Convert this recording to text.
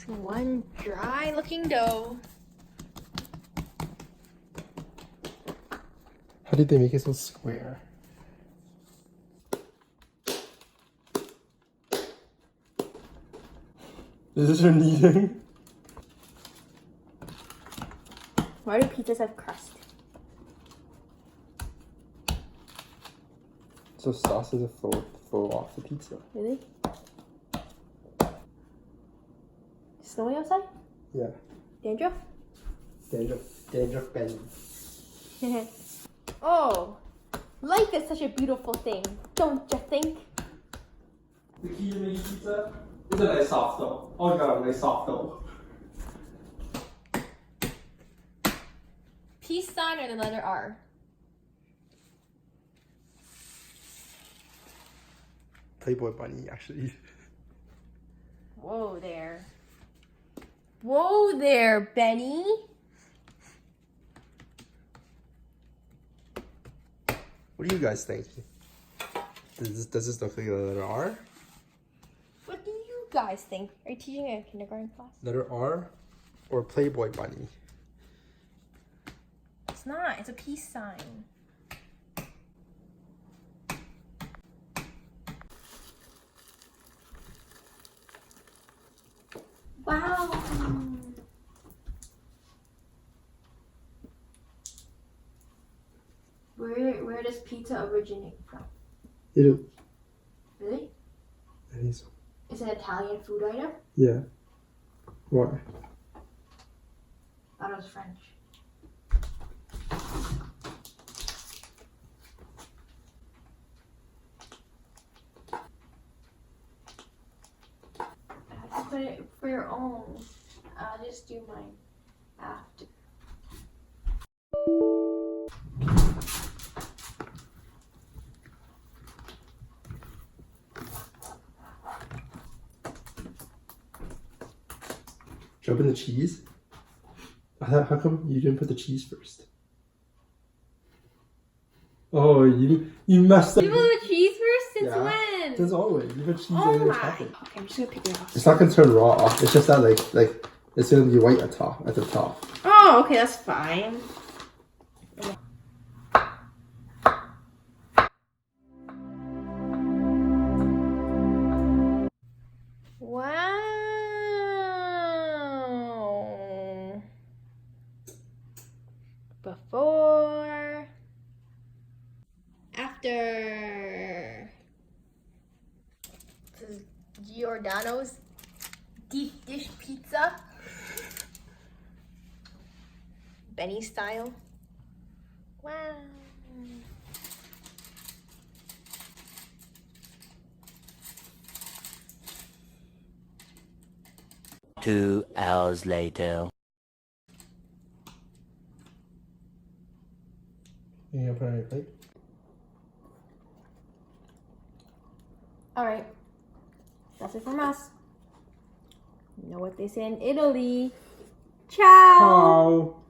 It's one dry looking dough. How did they make it so square? This is your kneading? Why do pizzas have crust? So sauce doesn't flow off the pizza. Really? Snowy outside? Yeah. Dandruff? Dandruff belly. Oh, life is such a beautiful thing, don't you think? The key to making pizza is a nice soft dough. Oh, you got a nice soft dough. Peace sign or the letter R? Playboy bunny, actually. Whoa there. Whoa there, Benny. What do you guys think? Does this look like a letter R? What do you guys think? Are you teaching a kindergarten class? Letter R or Playboy bunny? It's not. It's a peace sign. Wow. Where does pizza originate from? Italy. Really? I think so. It's an Italian food item? Yeah. Why? I thought it was French. I have to put it for your own. I'll just do mine after. Jump in the cheese? How come you didn't put the cheese first? Oh, you messed up. You put the cheese first? Since Yeah. when? There's always. You put cheese Oh in the my. top. Okay, I'm just gonna pick it off. It's not gonna turn raw off. It's just that like it's gonna be white at the top. Oh, okay, that's fine. Wow. Before. After. This is Giordano's deep dish pizza. Benny style. Wow. Two hours later. You gonna put it on your plate? Alright. That's it from us. You know what they say in Italy. Ciao! Ciao.